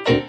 Jajaran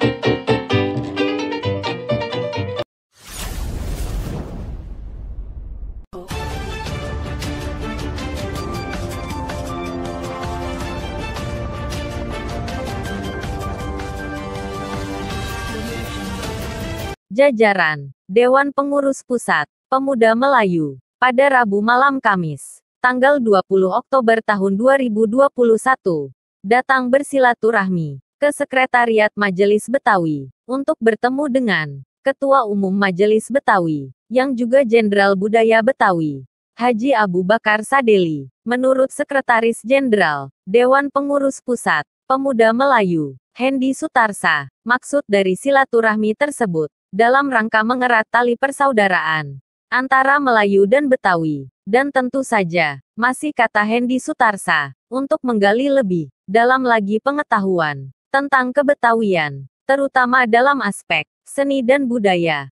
Dewan Pengurus Pusat Pemuda Melayu pada Rabu malam Kamis, tanggal 20 Oktober tahun 2021, datang bersilaturahmi ke Sekretariat Majelis Betawi untuk bertemu dengan Ketua Umum Majelis Betawi, yang juga Jenderal Budaya Betawi, Haji Abu Bakar Sadeli. Menurut Sekretaris Jenderal Dewan Pengurus Pusat Pemuda Melayu, Hendy Sutarsa, maksud dari silaturahmi tersebut dalam rangka mengerat tali persaudaraan antara Melayu dan Betawi, dan tentu saja, masih kata Hendy Sutarsa, untuk menggali lebih dalam lagi pengetahuan tentang kebetawian, terutama dalam aspek seni dan budaya.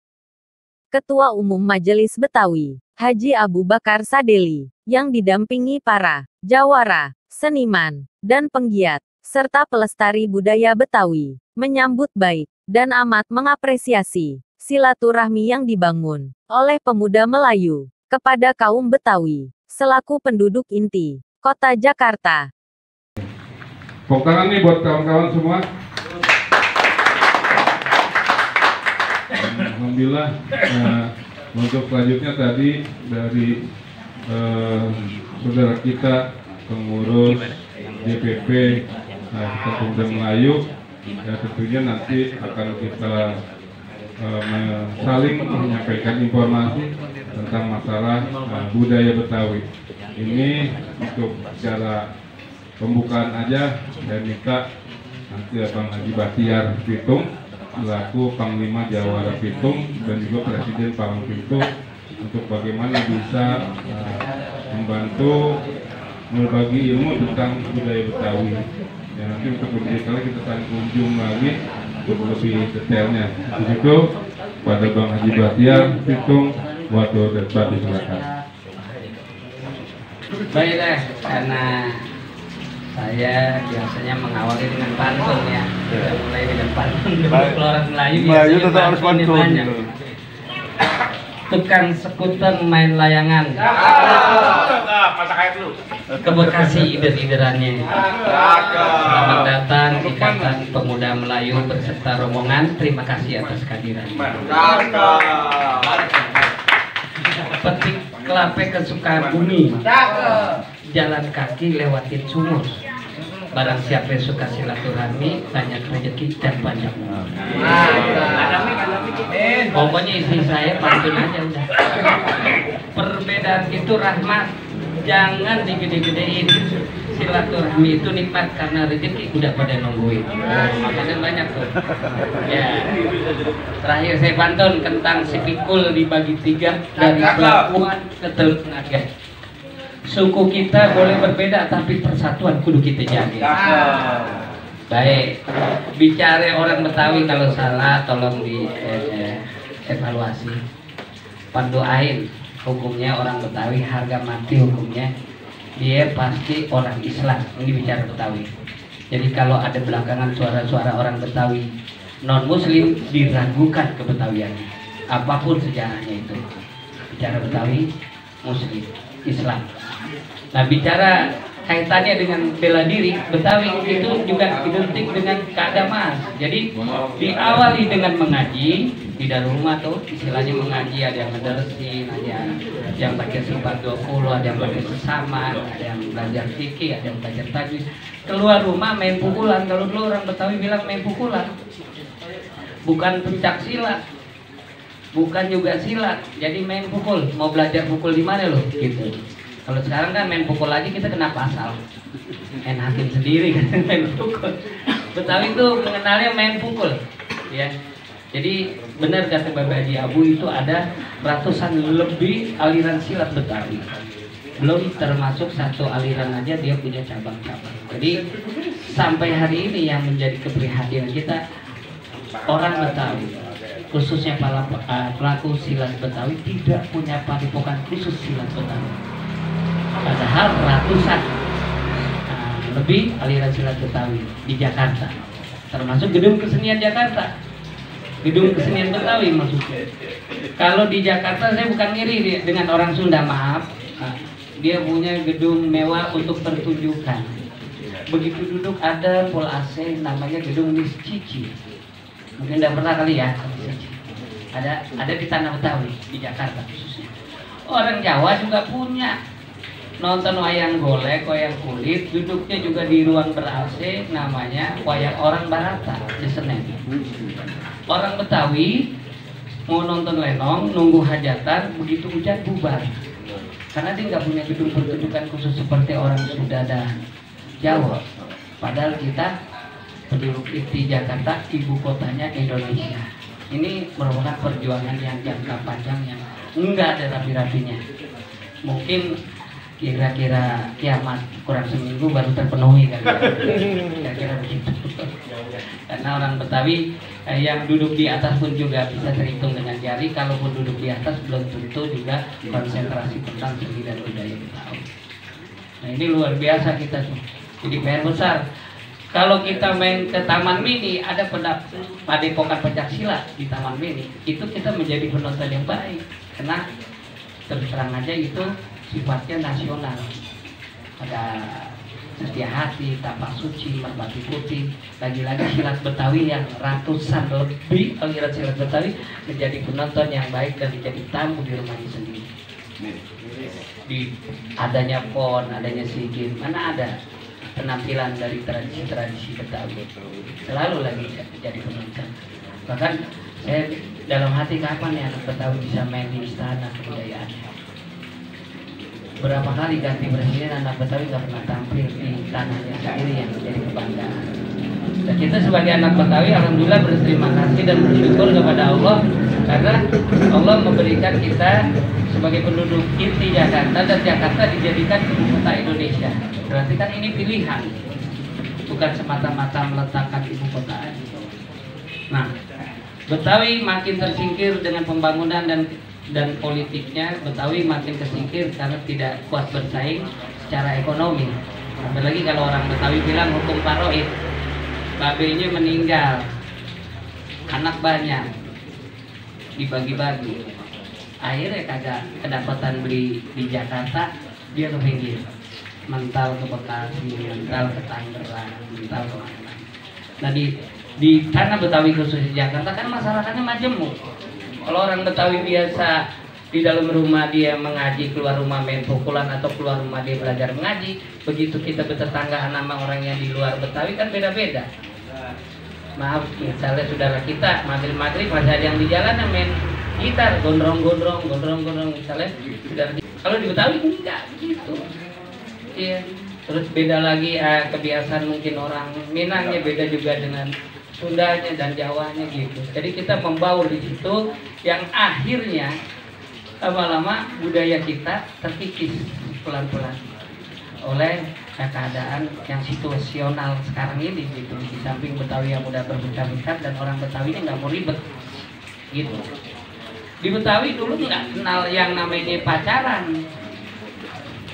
Ketua Umum Majelis Betawi, Haji Abu Bakar Sadeli, yang didampingi para jawara, seniman, dan penggiat, serta pelestari budaya Betawi, menyambut baik dan amat mengapresiasi silaturahmi yang dibangun oleh pemuda Melayu kepada kaum Betawi selaku penduduk inti Kota Jakarta. Tepuk tangan nih buat kawan-kawan semua. Alhamdulillah. Untuk selanjutnya tadi dari saudara kita pengurus DPP Pemuda Melayu, ya tentunya nanti akan kita saling menyampaikan informasi tentang masalah budaya Betawi. Ini untuk secara pembukaan aja, saya minta nanti Bang Haji Bahtiar Pitung selaku Panglima Jawara Pitung dan juga Presiden Palang Pintu untuk bagaimana bisa membantu berbagi ilmu tentang budaya Betawi. Ya, nanti untuk lebih detail kita akan kunjung lagi untuk lebih detailnya. Begitu pada Bang Haji Bahtiar Pitung, waktu debat disilakan. Baik deh, karena saya biasanya mengawali dengan pantun ya. Kita mulai dengan pantun. Kalau orang Melayu biasanya harus pantun. banyak. Tukang skuter main layangan. Ke Bekasi ider-iderannya. Selamat datang Ikatan Pemuda Melayu beserta rombongan. Terima kasih atas kehadiran. Petik kelapa kesukaan bumi. Jalan kaki lewatin sumur. Barang siapa yang suka silaturahmi, banyak rezeki dan banyak umur. Pokoknya isi saya pantun aja udah. Perbedaan itu rahmat, jangan digede-gedein. Silaturahmi itu nikmat karena rezeki udah pada nungguin. Makanya banyak tuh. Ya. Terakhir saya pantun tentang si pikul dibagi 3 dari Pelabuhan ke Teluk Naga. Suku kita boleh berbeda tapi persatuan kudu kita jaga. Baik, bicara orang Betawi kalau salah tolong di evaluasi. Pandoain hukumnya orang Betawi, harga mati hukumnya dia pasti orang Islam. Ini bicara Betawi. Jadi kalau ada belakangan suara-suara orang Betawi non Muslim, diragukan kebetawiannya. Apapun sejarahnya itu. Bicara Betawi, Muslim, Islam. Nah, bicara kaitannya dengan bela diri, Betawi itu juga identik dengan keagamaan. Jadi diawali dengan mengaji di dalam rumah tuh, istilahnya mengaji, ada yang mendersin, ada yang baca sifat 20, ada yang baca sesama, ada yang belajar fikih, ada yang belajar tajwid. Keluar rumah main pukulan. Kalau dulu orang Betawi bilang main pukulan, bukan pencak silat, bukan juga silat, jadi main pukul. Mau belajar pukul di mana lo? Gitu. Kalau sekarang kan main pukul aja kita kena pasal, main hakim sendiri kan main pukul. Betawi itu mengenalnya main pukul, ya. Jadi benar kata Bapak Haji Abu, itu ada ratusan lebih aliran silat Betawi. Belum termasuk satu aliran aja dia punya cabang-cabang. Jadi sampai hari ini yang menjadi keprihatinan kita, orang Betawi, khususnya pelaku silat Betawi, tidak punya padepokan khusus silat Betawi. Padahal ratusan lebih aliran silat Betawi di Jakarta. termasuk Gedung Kesenian Jakarta, Gedung Kesenian Betawi maksudnya. Kalau di Jakarta saya bukan ngiri dengan orang Sunda, maaf. Nah, dia punya gedung mewah untuk pertunjukan. Begitu duduk ada full AC, namanya Gedung Miss Cici. Mungkin udah pernah kali ya. Ada di Tanah Betawi di Jakarta khususnya. Orang Jawa juga punya. Nonton wayang golek, wayang kulit, duduknya juga di ruang ber-AC, namanya wayang orang Barata di Senen. Orang Betawi mau nonton lenong, nunggu hajatan, begitu hujan bubar. Karena dia nggak punya gedung pertunjukan khusus seperti orang Sunda dan Jawa. Padahal kita penduduk inti Jakarta, ibu kotanya Indonesia. Ini merupakan perjuangan yang jangka panjang yang enggak ada rapi-rapinya. Mungkin kira-kira kiamat kurang seminggu baru terpenuhi kan, kira-kira begitu. Karena orang Betawi yang duduk di atas pun juga bisa terhitung dengan jari, kalaupun duduk di atas belum tentu juga konsentrasi tentang seni dan budaya Betawi. Nah ini luar biasa kita tuh, jadi PR besar. Kalau kita main ke Taman Mini, ada padepokan pencaksilat di Taman Mini, itu kita menjadi penonton yang baik, karena terus terang aja itu sifatnya nasional. Ada Setia Hati, Tapak Suci, Merpati Putih, lagi-lagi silat Betawi yang ratusan lebih aliran silat Betawi menjadi penonton yang baik dan menjadi tamu di rumahnya sendiri. Di adanya PON, adanya SEA Games, mana ada penampilan dari tradisi-tradisi Betawi, selalu lagi jadi penonton. Bahkan saya dalam hati, kapan ya anak Betawi bisa main di istana kebudayaan. Berapa kali ganti presiden, anak Betawi gak pernah tampil di tanahnya sendiri yang menjadi kebanggaan. Dan kita sebagai anak Betawi alhamdulillah berterima kasih dan bersyukur kepada Allah, karena Allah memberikan kita sebagai penduduk inti Jakarta, dan Jakarta dijadikan ibu kota Indonesia. Berarti kan ini pilihan, bukan semata-mata meletakkan ibu kota aja. Nah, Betawi makin tersingkir dengan pembangunan dan politiknya. Betawi makin tersingkir karena tidak kuat bersaing secara ekonomi. Apalagi kalau orang Betawi bilang hukum paroid, babenya meninggal, anak banyak, dibagi-bagi, akhirnya kagak kedapatan beli di Jakarta, dia ke pinggir, mental ke Bekasi, mental ke Tangerang, mental ke mana. Nah di tanah Betawi khususnya Jakarta kan masyarakatnya majemuk. Kalau orang Betawi biasa di dalam rumah dia mengaji, keluar rumah main pukulan, atau keluar rumah dia belajar mengaji. Begitu kita bertetanggaan sama orang yang di luar Betawi kan beda-beda. Maaf, misalnya saudara kita maghrib masih ada yang di jalan yang main gitar, gondrong misalnya. Kalau di Betawi enggak begitu. Iya. Terus beda lagi kebiasaan mungkin orang Minangnya beda juga dengan Sundanya dan Jawanya gitu. Jadi kita membaur di situ yang akhirnya lama-lama budaya kita terkikis pelan-pelan oleh keadaan yang situasional sekarang ini gitu. Di samping Betawi yang udah berbencar-bencar dan orang Betawi nggak mau ribet gitu. Di Betawi dulu nggak kenal yang namanya pacaran,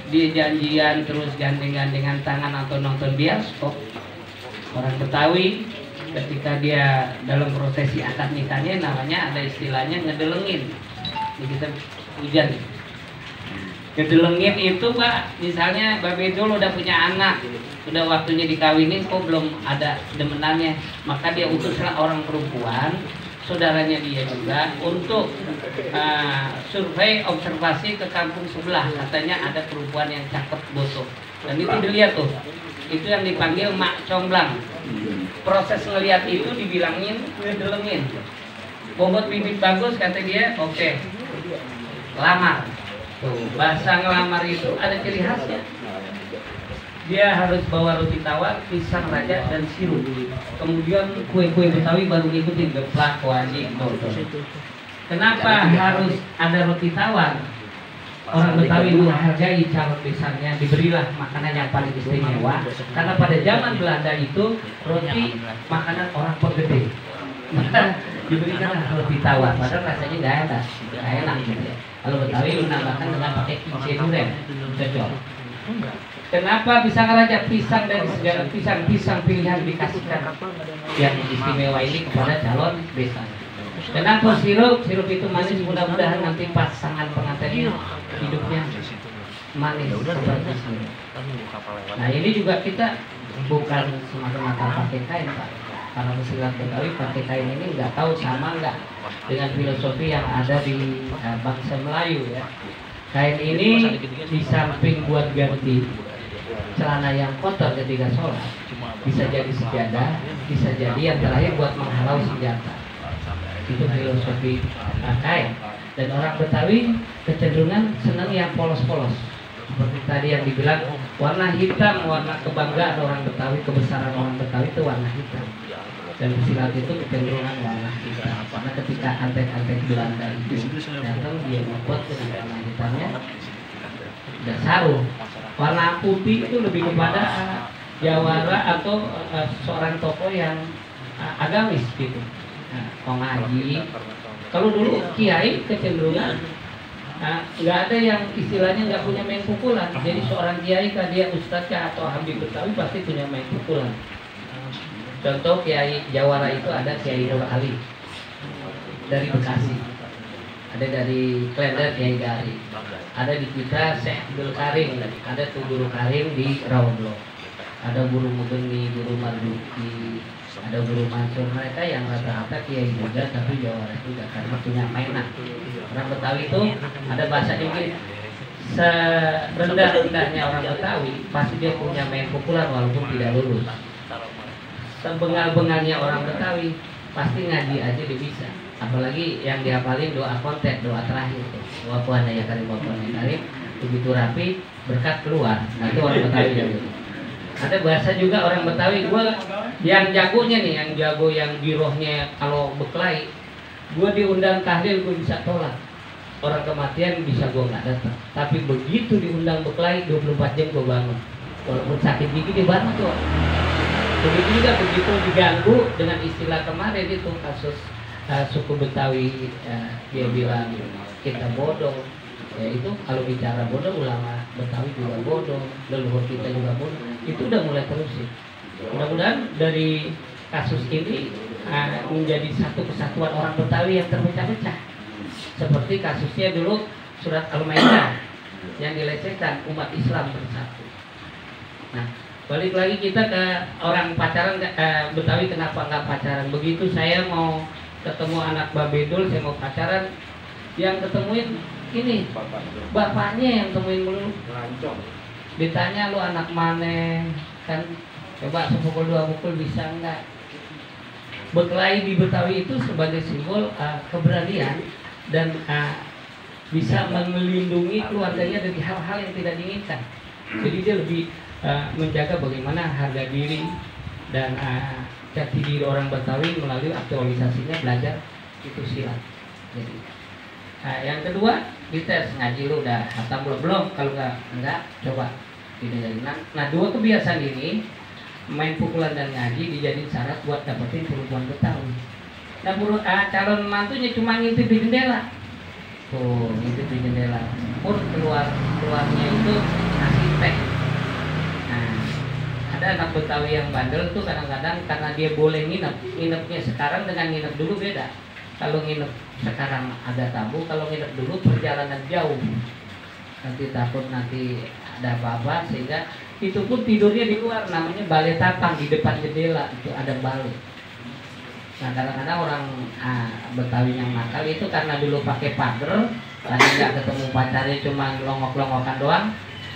dia janjian terus gandeng-gandengan tangan atau nonton bioskop. Orang Betawi ketika dia dalam prosesi akad nikahnya namanya ada istilahnya ngedelengin. Ini kita hujan. Ngedelengin itu Pak, misalnya Mbak Bedul udah punya anak, udah waktunya dikawinin kok belum ada demenannya, maka dia utuslah orang perempuan, saudaranya dia juga, untuk survei observasi ke kampung sebelah. Katanya ada perempuan yang cakep botok, dan itu dilihat tuh, itu yang dipanggil mak comblang. Proses ngelihat itu dibilangin ngedelengin. Bobot bibit bagus kata dia, oke. Lamar. Tuh, bahasa ngelamar itu ada ciri khasnya. Dia harus bawa roti tawar, pisang raja dan sirup. Kemudian kue-kue Betawi baru ngikutin, geplak, wajik, dodol. Kenapa harus ada roti tawar? Orang Betawi menghargai calon besannya, diberilah makanan yang paling istimewa. Karena pada zaman Belanda itu roti makanan orang pegede, maka diberikan roti tawar. Padahal rasanya nggak enak gitu ya. Kalau Betawi menambahkan dengan pakai kincir duren, cocok. Kenapa pisang raja? Pisang dari segala pisang pilihan dikasihkan yang istimewa ini kepada calon besan. Kenapa sirup itu manis? Mudah-mudahan nanti pasangan pengantinnya hidupnya manis seperti sirup. Nah ini juga kita bukan semata-mata pakai kain, Pak. Karena pesilat Betawi pakai kain ini nggak tahu sama nggak dengan filosofi yang ada di bangsa Melayu ya. Kain ini di samping buat ganti celana yang kotor ketika sholat, bisa jadi sejadah, bisa jadi yang terakhir buat menghalau senjata. Itu filosofi kain. Dan orang Betawi kecenderungan senang yang polos-polos. Seperti tadi yang dibilang warna hitam, warna kebanggaan orang Betawi, kebesaran orang Betawi itu warna hitam. Dan pesilat itu kecenderungan warna hitam. Karena ketika antek-antek Belanda itu datang, dia membuat dengan warna hitamnya dan sarung. Warna putih itu lebih kepada jawara atau seorang tokoh yang agamis gitu. Nah, ngaji. Kalau dulu kiai kecenderungan nggak ada yang istilahnya nggak punya main pukulan. Jadi seorang kiai kan dia ustadznya atau habib Betawi pasti punya main pukulan. Contoh kiai jawara itu ada Kiai Nur Ali dari Bekasi, ada dari Klender Kiai Gari, ada di kita Syekh Abdul Karim, ada tuh Guru Karim di Rawablo, ada Guru Mugeni, Guru Marduki, ada Guru Mansur. Mereka yang rata-rata kiai juga tapi jawara juga karena punya mainan. Orang Betawi itu ada bahasa Inggris, serendah-rendahnya orang Betawi pasti dia punya main pukulan walaupun tidak lulus. Sebengal-bengalnya orang Betawi pasti ngaji aja dia bisa. Apalagi yang dihafalin doa konten, doa terakhir tuh. Doa Tuhan ya karim, karim. Begitu rapi, berkat keluar. Nah itu orang Betawi gitu. Ada bahasa juga orang Betawi, gua yang jagonya nih, yang jago yang girohnya kalau berkelahi, gua diundang tahlil gua bisa tolak. Orang kematian bisa gua nggak datang. Tapi begitu diundang berkelahi 24 jam gua bangun. Walaupun sakit gigi dia bangun tuh. Begitu juga begitu diganggu dengan istilah kemarin itu kasus suku Betawi, dia bilang kita bodoh. Ya itu kalau bicara bodoh, ulama Betawi juga bodoh, leluhur kita juga bodoh. Itu udah mulai terus sih. Mudah-mudahan dari kasus ini menjadi satu kesatuan orang Betawi yang terpecah-pecah. Seperti kasusnya dulu surat Al-Maidah yang dilecehkan, umat Islam bersatu. Nah, balik lagi kita ke orang pacaran, Betawi kenapa nggak pacaran? Begitu saya mau ketemu anak Babedul, saya mau pacaran, yang ketemuin ini bapaknya yang temuin dulu. Ditanya lu anak mana? Kan coba sepukul dua pukul bisa nggak? Berkelahi di Betawi itu sebagai simbol keberanian dan bisa melindungi keluarganya dari hal-hal yang tidak diinginkan. Jadi dia lebih menjaga bagaimana harga diri dan jati diri orang Betawi melalui aktualisasinya belajar itu silat. Jadi, yang kedua dites ngaji lu udah hatam belum? Kalau enggak coba didengarin. Nah dua kebiasaan ini main pukulan dan ngaji dijadiin syarat buat dapetin perempuan Betawi. Nah calon mantunya cuma ngintip di jendela. Tuh ngintip di jendela. Pun keluarnya itu ngasih teh. Ada anak Betawi yang bandel tuh kadang-kadang karena dia boleh nginepnya sekarang dengan nginep dulu beda. Kalau nginep sekarang ada tamu, kalau nginep dulu perjalanan jauh. Nanti takut nanti ada apa-apa sehingga itu pun tidurnya di luar, namanya balai tapang di depan jendela itu ada balai. Nah kadang-kadang orang Betawi yang nakal itu karena dulu pakai pagar, lagi nggak ketemu pacarnya cuma longok-longokan doang.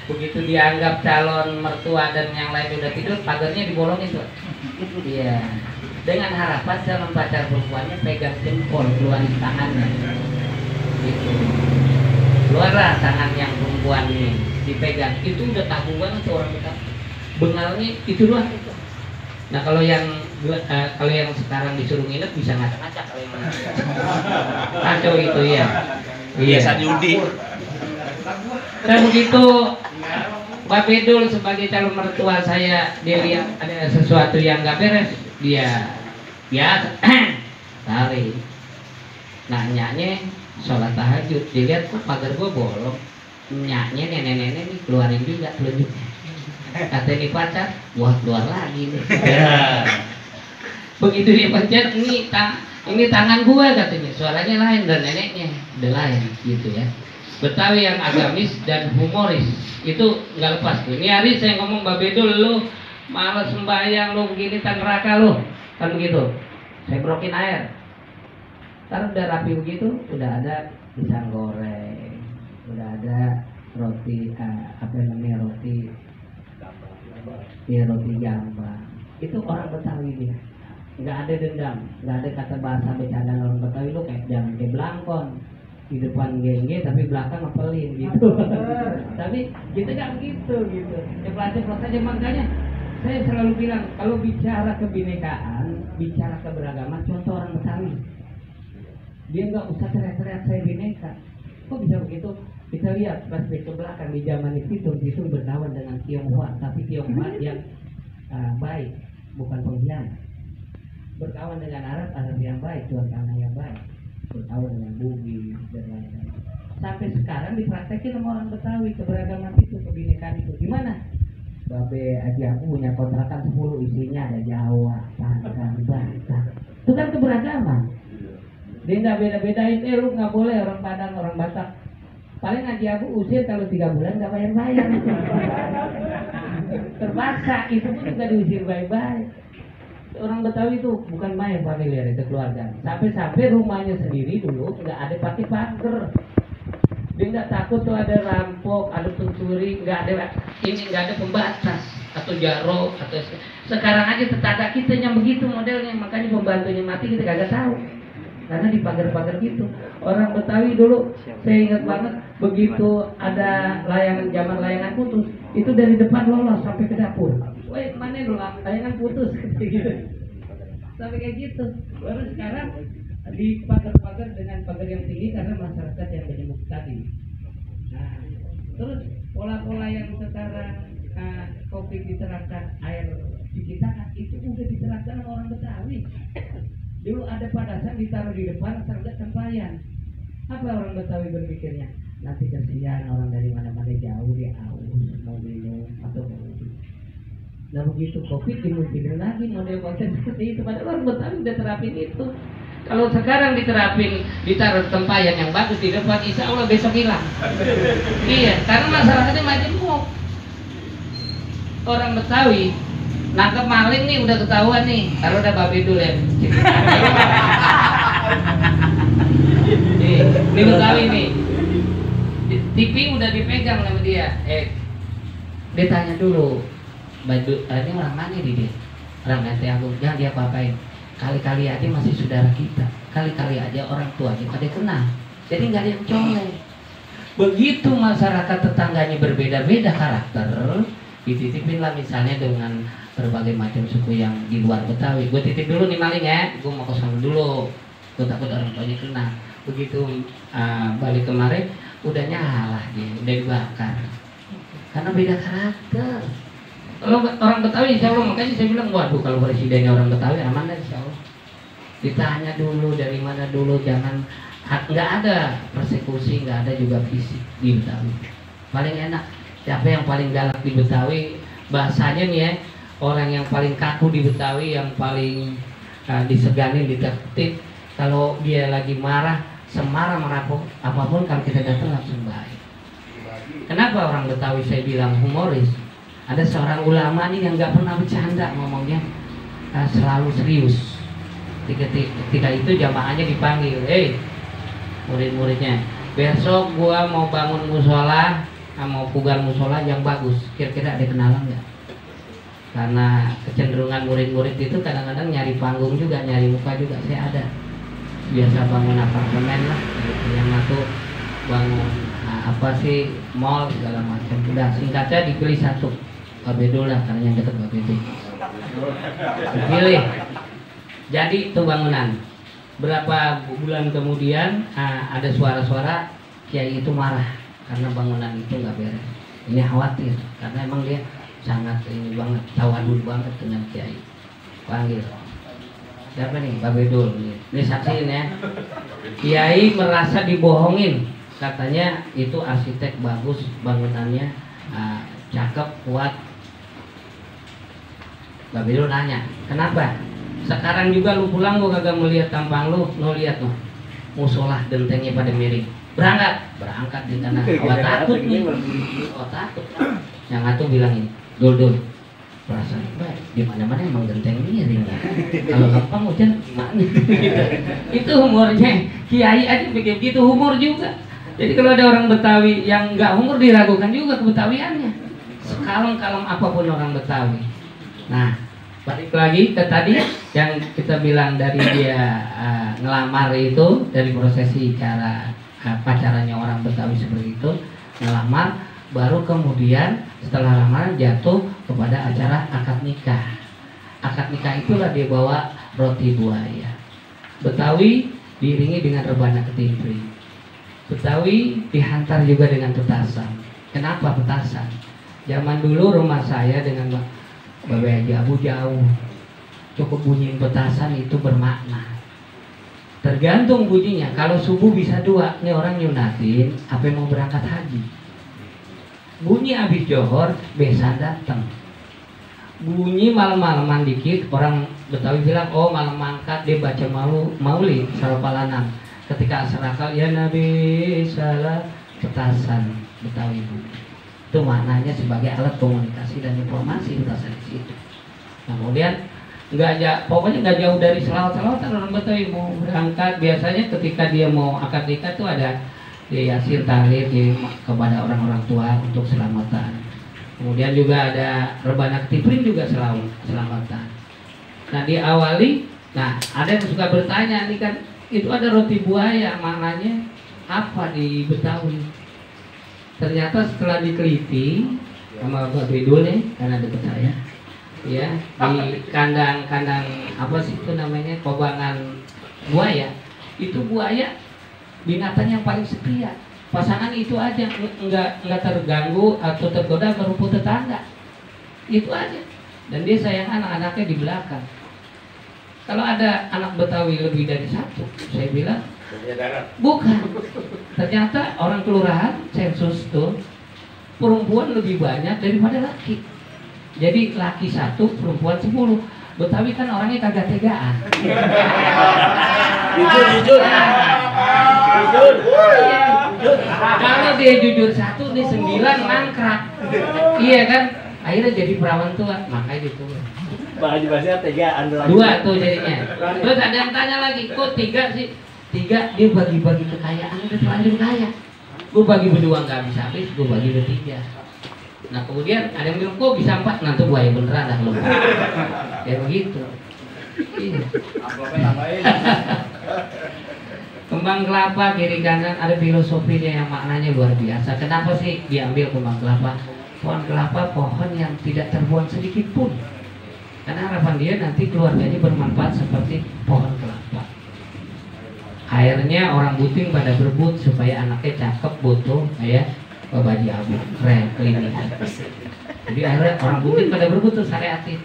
Begitu dianggap calon mertua dan yang lain udah tidur, pagarnya dibolongin tuh. Iya. Dengan harapan calon pacar perempuannya pegang jempol, keluarin tangannya. Gitu. Keluarlah tangan yang perempuan ini dipegang. Itu udah tabu banget tuh orang kita. Bengalnya itu doang. Nah kalau yang sekarang disuruh nginep bisa ngacak-ngacak kalau yang kacau itu ya. Biasa judi. Dan begitu Pak Bedul sebagai calon mertua saya, dia lihat ada sesuatu yang nggak beres, dia biasa tarik. Nanyanya sholat tahajud, dilihat kok pagar gua bolong. nyaknya nenek-nenek nih keluarin juga telunjuknya. Kata ini pacar, wah keluar lagi nih. Begitu dia pencet, ini tangan gua katanya, suaranya lain dan neneknya udah lain gitu ya. Betawi yang agamis dan humoris itu nggak lepas tuh. Ini hari saya ngomong Mbak Bedul, lu malas sembahyang, lu begini tan neraka lu, kan begitu. Saya berokin air. Ntar udah rapi begitu, udah ada pisang goreng, udah ada roti apa namanya roti gambang. Itu orang Betawi dia. Nggak ada dendam, nggak ada kata bahasa bercanda orang Betawi lu kayak jangan kayak belangkon di depan gengge tapi belakang ngepelin gitu. Tapi kita nggak begitu gitu. Ceplas aja, makanya saya selalu bilang kalau bicara kebinekaan, bicara keberagaman, contoh orang Betawi. Dia nggak usah teriak-teriak saya bineka. Kok bisa begitu? Kita lihat flashback ke belakang di zaman itu berkawan dengan Tionghoa, tapi Tionghoa yang baik, bukan pengkhianat. Berkawan dengan Arab yang baik, jual tanah yang baik. Berkawan dengan Bugis dan lain-lain. Sampai sekarang dipraktekin sama orang Betawi keberagaman itu, kebinekaan itu. Gimana? Babe Haji aku punya kontrakan 10 isinya ada Jawa, Padang, Batak. Itu kan keberagaman. Dia nggak beda-bedain, lu nggak boleh orang Padang, orang Batak. Paling Haji aku usir kalau 3 bulan nggak bayar-bayar. Terpaksa, itu pun juga diusir baik-baik. Orang Betawi itu bukan main familiar, itu keluarga. Sampai-sampai rumahnya sendiri dulu nggak ada pakai pagar. Dia nggak takut tuh ada rampok, ada pencuri, nggak ada pembatas atau jaro atau sekarang aja tetangga kita yang begitu modelnya, makanya pembantunya mati kita kagak tahu. Karena di pagar-pagar gitu. Orang Betawi dulu saya ingat banget begitu ada zaman layangan putus, itu dari depan lolos sampai ke dapur. Woi, mana lu layangan putus gitu. Sampai kayak gitu. Baru sekarang di pagar-pagar dengan pagar yang tinggi karena masyarakat yang menyebut tadi. Nah, terus pola-pola yang sekarang Covid diterapkan, air cuci tangan itu udah diterapkan sama orang Betawi. Dulu ada padasan ditaruh di depan sergat tempayan. Apa orang Betawi berpikirnya? Nanti kasihan orang dari mana-mana jauh dia aus mau minum atau mau uji. Nah begitu Covid dimungkinkan lagi model konsep seperti itu. Padahal orang Betawi udah terapin itu. Kalau sekarang diterapin, ditaruh tempayan yang bagus di depan, insya Allah besok hilang. Iya, karena masyarakatnya majemuk. Orang Betawi nangkep maling nih udah ketahuan nih, kalau udah babi dulu ya. Ini Betawi nih, TV udah dipegang sama dia. Dia tanya dulu, ini orang mana dia? Orang Ente Agung, jangan dia apa-apain. Kali-kali aja masih saudara kita, kali-kali aja orang tuanya pada kenal, jadi nggak ada yang colek. Begitu masyarakat tetangganya berbeda-beda karakter, dititipin lah misalnya dengan berbagai macam suku yang di luar Betawi. Gue titip dulu nih maling ya, gue mau kesana dulu, gue takut orang tuanya kenal. Begitu balik kemarin, udah nyala dia, udah dibakar, karena beda karakter. Kalau orang Betawi insya Allah, makanya saya bilang waduh kalau presidennya orang Betawi aman deh insya Allah. Ditanya dulu dari mana dulu, jangan nggak ada persekusi, nggak ada juga fisik di Betawi. Paling enak siapa yang paling galak di Betawi, bahasanya nih ya, orang yang paling kaku di Betawi, yang paling diseganin, ditakutin. Kalau dia lagi marah, semarah merapuk apapun, kalau kita datang langsung baik. Kenapa orang Betawi saya bilang humoris? Ada seorang ulama nih yang nggak pernah bercanda ngomongnya, selalu serius. Ketika itu jamaahnya dipanggil, murid-muridnya, besok gua mau bangun musola, mau pugar musola yang bagus. Kira-kira ada kenalan nggak? Karena kecenderungan murid-murid itu kadang-kadang nyari panggung juga, nyari muka juga. Saya ada biasa bangun apartemen lah, yang satu bangun apa sih mall segala macam. Udah singkatnya dipilih satu. Babedul lah, karena yang dekat Babedul dipilih. Jadi itu bangunan. Berapa bulan kemudian ada suara-suara kiai itu marah karena bangunan itu nggak beres. Ini khawatir karena emang dia sangat ini banget, tawadud banget dengan kiai. Panggil siapa nih? Babedul. Ini saksiin ya. Kiai merasa dibohongin katanya itu arsitek bagus, bangunannya cakep, kuat. Mbak Belo nanya, kenapa? Sekarang juga lu pulang gua kagak melihat tampang lu lihat tuh. Musolah gentengnya pada miring. Berangkat di tanah. Awak takut nih. Awak takut. Yang atuh bilang ini, Dul, perasaan baik. Di mana-mana emang genteng miring. Kalau gampang hujan gimana? Itu humornya. Kiai aja bikin gitu, humor juga. Jadi kalau ada orang Betawi yang nggak humor diragukan juga kebetawiannya. Sekalem-kalem apapun orang Betawi. Nah, balik lagi ke tadi yang kita bilang dari dia ngelamar itu, dari prosesi cara pacarannya orang Betawi seperti itu, ngelamar, baru kemudian setelah lamaran jatuh kepada acara akad nikah. Akad nikah itulah dia bawa roti buaya. Betawi diiringi dengan rebana ketimpring. Betawi dihantar juga dengan petasan. Kenapa petasan? Zaman dulu rumah saya dengan Bapak Haji Abu jauh, cukup bunyiin petasan itu bermakna. Tergantung bunyinya. Kalau subuh bisa 2, ini orang nyunatin, apa mau berangkat haji. Bunyi habis johor, besan datang. Bunyi malam-malaman dikit, orang Betawi bilang, oh malam mangkat dia baca maulid, saropalanan. Ketika serakal, ya Nabi salah, petasan Betawi bunyi. Itu maknanya sebagai alat komunikasi dan informasi petasan di situ. Nah, kemudian pokoknya nggak jauh dari selawat-selawatan orang Betawi mau berangkat. Biasanya ketika dia mau akad nikah tuh ada yasin tahlil kepada orang-orang tua untuk selamatan. Kemudian juga ada rebana ketimpring juga selamatan. Nah diawali, ada yang suka bertanya nih kan, itu ada roti buaya, maknanya apa di Betawi? Ternyata setelah diteliti sama Pak Bidul nih, karena dekat saya, ya di kandang apa sih itu namanya, kobangan buaya, itu buaya binatang yang paling setia. Pasangan itu aja nggak terganggu atau tergoda berumput tetangga, itu aja. Dan dia sayang anak-anaknya di belakang. Kalau ada anak Betawi lebih dari 1, saya bilang bukan. Ternyata orang kelurahan sensus tuh perempuan lebih banyak daripada laki. Jadi laki 1, perempuan 10. Betawi kan orangnya kagak tegaan. Jujur. Kalau dia jujur 1 nih 9 mangkrak. Iya kan? Akhirnya jadi perawan tua, makanya gitu. Bang Haji Basir tegaan 2 tuh jadinya. Terus ada yang tanya lagi, kok 3 sih? 3 dia bagi-bagi kekayaan, udah terlanjur kaya. Gue bagi berdua nggak bisa habis, gue bagi bertiga. Nah kemudian ada yang bilang, kok bisa 4? Nanti buaya beneran dah lo. Ya begitu. Iya. Kembang kelapa kiri kanan ada filosofinya yang maknanya luar biasa. Kenapa sih diambil kembang kelapa? Pohon kelapa pohon yang tidak terbuang sedikit pun. Karena harapan dia nanti keluarganya bermanfaat seperti pohon kelapa. Akhirnya orang Buting pada berebut supaya anaknya cakep, butuh kayak Bapak Haji Abu, keren, klinik. Jadi akhirnya orang Buting pada berebut tuh syariatin.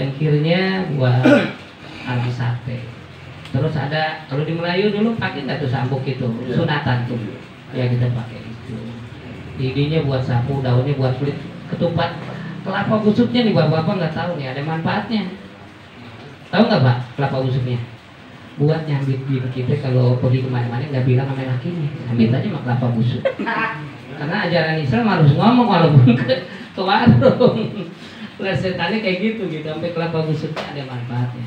Cengkirnya buat anak sate. Terus ada, kalau di Melayu dulu pakai nggak tuh sambuk itu, sunatan tuh. Ya kita pakai itu. Lidinya buat sapu, daunnya buat kulit ketupat. Kelapa busuknya nih bapak-bapak nggak tahu nih, ada manfaatnya. Tahu nggak Pak kelapa busuknya? Buat nyambit diri kita kalau pergi kemana-mana nggak bilang sama lakinya, ambil aja sama kelapa busuk. Karena ajaran Islam harus ngomong walaupun ke warung. Lesetannya kayak gitu sampai kelapa busuknya ada manfaatnya.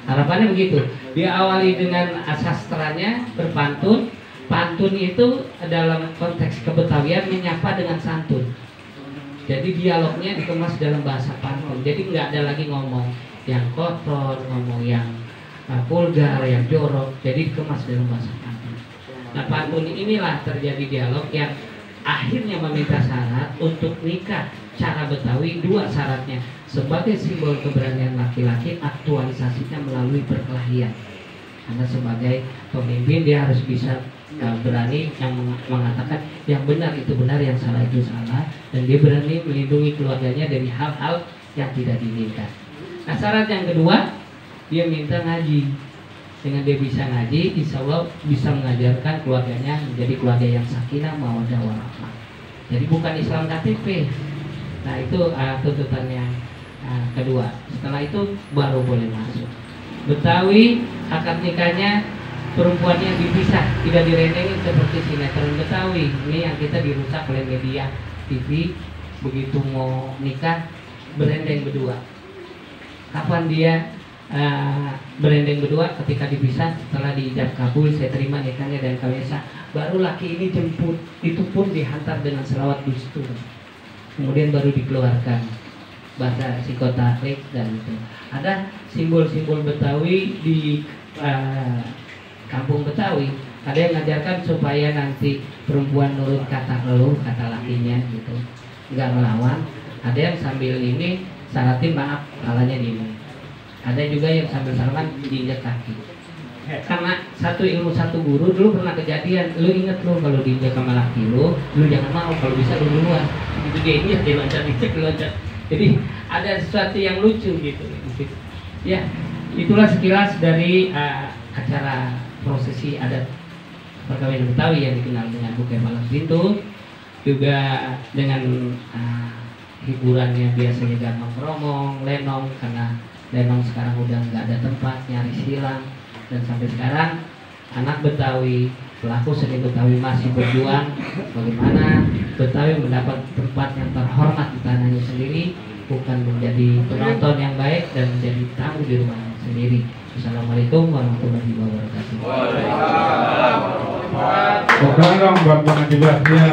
Harapannya begitu. Diawali dengan sastranya berpantun. Pantun itu dalam konteks kebetawian menyapa dengan santun. Jadi dialognya dikemas dalam bahasa pantun. Jadi nggak ada lagi ngomong yang kotor, ngomong yang vulgar, yang jorok. Jadi dikemas dalam bahasa pantun. Nah pantun inilah terjadi dialog yang akhirnya meminta syarat untuk nikah. Cara Betawi 2 syaratnya. Sebagai simbol keberanian laki-laki, aktualisasinya melalui perkelahian. Karena sebagai pemimpin dia harus bisa berani yang mengatakan yang benar itu benar, yang salah itu salah, dan dia berani melindungi keluarganya dari hal-hal yang tidak diinginkan. Nah syarat yang kedua, dia minta ngaji. Dengan dia bisa ngaji, insya Allah bisa mengajarkan keluarganya menjadi keluarga yang sakinah mawaddah warahmah. Jadi bukan Islam KTP. Nah itu tuntutannya kedua. Setelah itu baru boleh masuk. Betawi akad nikahnya perempuannya dipisah, tidak direndengin seperti sinetron Betawi. Ini yang kita dirusak oleh media TV. Begitu mau nikah berendeng berdua. Kapan dia berendeng berdua? Ketika dipisah, setelah diijab kabul, saya terima nikahnya dan kawin sah, baru laki ini jemput. Itu pun dihantar dengan selawat dustur, kemudian baru dikeluarkan bahasa psikotarik. Dan itu ada simbol-simbol Betawi di kampung Betawi. Ada yang mengajarkan supaya nanti perempuan nurut kata leluh, kata lakinya gitu, nggak melawan. Ada yang sambil ini syaratin maaf kalanya ini. Ada juga yang sambil salaman diinjak kaki. Karena satu ilmu satu guru, dulu pernah kejadian, lu inget lu kalau diinjak sama laki lu jangan mau, kalau bisa lu duluan. Itu dia injak, dia loncat. Jadi ada sesuatu yang lucu gitu. Ya, itulah sekilas dari acara prosesi adat perkawinan Betawi yang dikenal dengan bukai malam pintu. Juga dengan hiburannya biasanya gambang kromong, lenong, karena lenong sekarang udah nggak ada tempat, nyaris hilang. Dan sampai sekarang anak Betawi, pelaku seni Betawi masih berjuang bagaimana Betawi mendapat tempat yang terhormat di tanahnya sendiri, bukan menjadi penonton yang baik dan menjadi tamu di rumahnya sendiri. Assalamualaikum warahmatullahi wabarakatuh. Bukan dong buat pengajiannya.